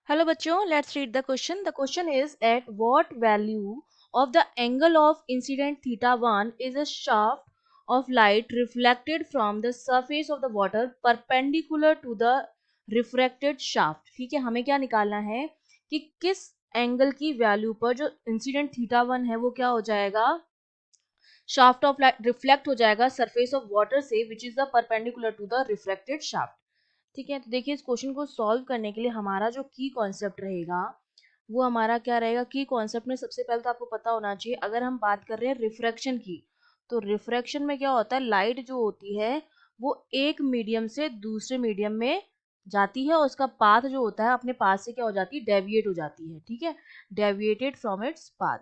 Hello बच्चों, let's read the question. The question is at what value of the angle of incident theta 1 is a shaft of light reflected from the surface of the water perpendicular to the refracted shaft. ठीक है, हमें क्या निकालना है कि किस angle की value पर जो इंसिडेंट थीटा 1 है वो क्या हो जाएगा, शाफ्ट ऑफ लाइट रिफ्लेक्ट हो जाएगा सरफेस ऑफ वाटर से which is the perpendicular to the reflected shaft. ठीक है, तो देखिए इस क्वेश्चन को सॉल्व करने के लिए हमारा जो की कॉन्सेप्ट रहेगा वो हमारा क्या रहेगा. की कॉन्सेप्ट में सबसे पहले तो आपको पता होना चाहिए, अगर हम बात कर रहे हैं रिफ्रैक्शन की, तो रिफ्रैक्शन में क्या होता है, लाइट जो होती है वो एक मीडियम से दूसरे मीडियम में जाती है और उसका पाथ जो होता है अपने पाथ से क्या हो जाती है, डेविएट हो जाती है. ठीक है, डेविएटेड फ्रॉम इट्स पाथ.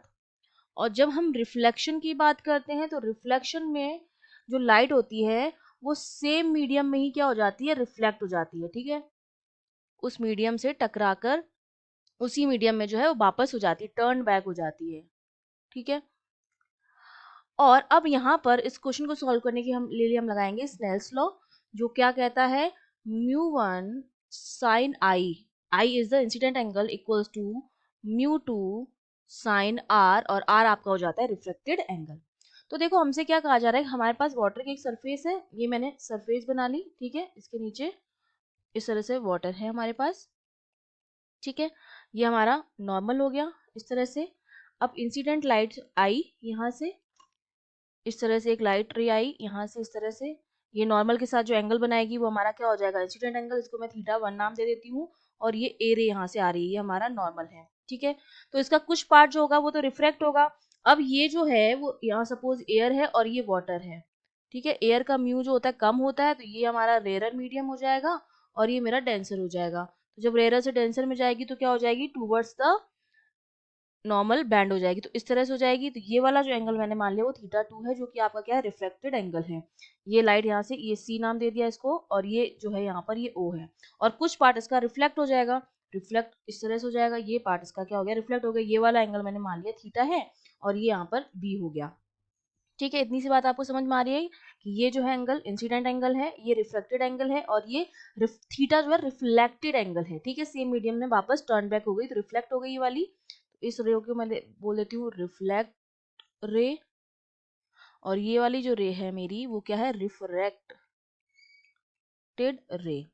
और जब हम रिफ्लेक्शन की बात करते हैं तो रिफ्लेक्शन में जो लाइट होती है वो सेम मीडियम में ही क्या हो जाती है, रिफ्लेक्ट हो जाती है. ठीक है, उस मीडियम से टकराकर उसी मीडियम में जो है वो वापस हो जाती है, टर्न बैक हो जाती है. ठीक है, और अब यहाँ पर इस क्वेश्चन को सॉल्व करने की हम लगाएंगे स्नेल्स लॉ, जो क्या कहता है, mu one sine i, i is the incident angle equals to mu two sine r, और आर आपका हो जाता है रिफ्लेक्टेड एंगल. तो देखो हमसे क्या कहा जा रहा है, हमारे पास वाटर की एक सरफेस है, ये मैंने सरफेस बना ली. ठीक है, इसके नीचे इस तरह से वाटर है हमारे पास. ठीक है, ये हमारा नॉर्मल हो गया इस तरह से. अब इंसिडेंट लाइट आई यहाँ से, इस तरह से एक लाइट रे आई यहाँ से इस तरह से, ये नॉर्मल के साथ जो एंगल बनाएगी वो हमारा क्या हो जाएगा, इंसिडेंट एंगल. इसको मैं थीटा 1 नाम दे देती हूँ. और ये ए रे यहाँ से आ रही है, ये हमारा नॉर्मल है. ठीक है, तो इसका कुछ पार्ट जो होगा वो तो रिफ्रेक्ट होगा. अब ये जो है वो यहाँ सपोज एयर है और ये वाटर है. ठीक है, एयर का म्यू जो होता है कम होता है, तो ये हमारा रेयर मीडियम हो जाएगा और ये मेरा डेंसर हो जाएगा. तो जब रेयर से डेंसर में जाएगी तो क्या हो जाएगी, टूवर्ड्स द नॉर्मल बैंड हो जाएगी. तो इस तरह से हो जाएगी. तो ये वाला जो एंगल मैंने मान लिया वो थीटा 2 है, जो कि आपका क्या है, रिफ्लेक्टेड एंगल है. ये लाइट यहाँ से, ये सी नाम दे दिया इसको, और ये जो है यहाँ पर ये ओ है. और कुछ पार्ट इसका रिफ्लेक्ट हो जाएगा, रिफ्लेक्ट इस तरह से हो जाएगा. ये पार्ट इसका क्या हो गया, रिफ्लेक्ट हो गया. ये वाला एंगल मैंने मान लिया थीटा है और ये यहाँ पर बी हो गया. ठीक है, इतनी सी बात आपको समझ में आ रही है कि ये जो है एंगल इंसिडेंट एंगल है, ये रिफ्लेक्टेड एंगल है, और ये थीटा जो है रिफ्लेक्टेड एंगल है. ठीक है, सेम मीडियम में वापस टर्न बैक हो गई तो रिफ्लेक्ट हो गई ये वाली. तो इस रे को मैं बोल देती हूँ रिफ्लेक्ट रे, और ये वाली जो रे है मेरी वो क्या है, रिफ्रैक्टेड रे.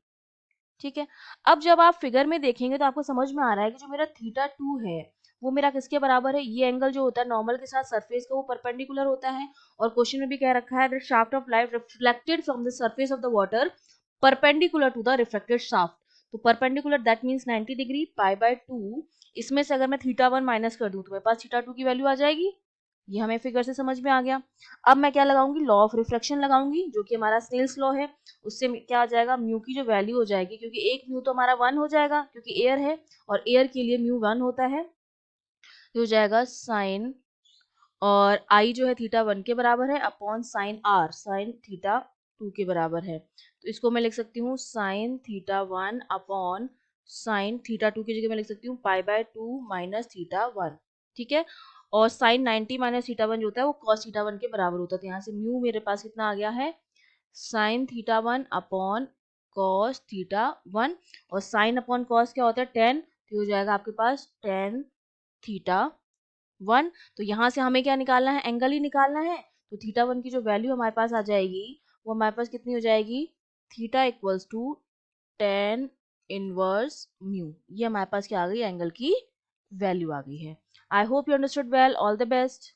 ठीक है, अब जब आप फिगर में देखेंगे तो आपको समझ में आ रहा है कि जो मेरा थीटा 2 है वो मेरा किसके बराबर है, ये एंगल जो होता है नॉर्मल के साथ सरफेस का वो परपेंडिकुलर होता है. और क्वेश्चन में भी कह रखा है that shaft of light reflected from the surface of the water perpendicular to the reflected shaft. तो perpendicular that means 90 degree, pi by 2. इसमें से अगर मैं थीटा 1 माइनस कर दूं तो मेरे पास थीटा 2 की वैल्यू आ जाएगी. ये हमें फिगर से समझ में आ गया. अब मैं क्या लगाऊंगी, लॉ ऑफ रिफ्लेक्शन लगाऊंगी, जो कि हमारा स्नेल्स लॉ है. उससे क्या आ जाएगा, म्यू की जो वैल्यू हो जाएगी, क्योंकि एक म्यू तो हमारा 1 हो जाएगा क्योंकि एयर है, और एयर के लिए म्यू 1 होता है. ये हो जाएगा साइन, और आई जो है थीटा 1 के बराबर है upon sine r, sine theta 2 के बराबर है. तो इसको मैं लिख सकती हूँ sine theta 1 upon sine theta 2 की जगह मैं लिख सकती हूँ पाई बाय 2 माइनस थीटा 1. ठीक है, और साइन 90 माइनस थीटा 1 जो होता है वो कॉस थीटा 1 के बराबर होता है. तो यहाँ से म्यू मेरे पास कितना आ गया है, sine theta 1 upon cos theta 1, और साइन अपॉन कॉस क्या होता है, 10. तो हो जाएगा आपके पास टेन थीटा 1. तो यहाँ से हमें क्या निकालना है, एंगल ही निकालना है. तो थीटा 1 की जो वैल्यू हमारे पास आ जाएगी वो हमारे पास कितनी हो जाएगी, theta equals to tan inverse mu. ये हमारे पास क्या आ गई, एंगल की वैल्यू आ गई है. I hope you understood well. All the best.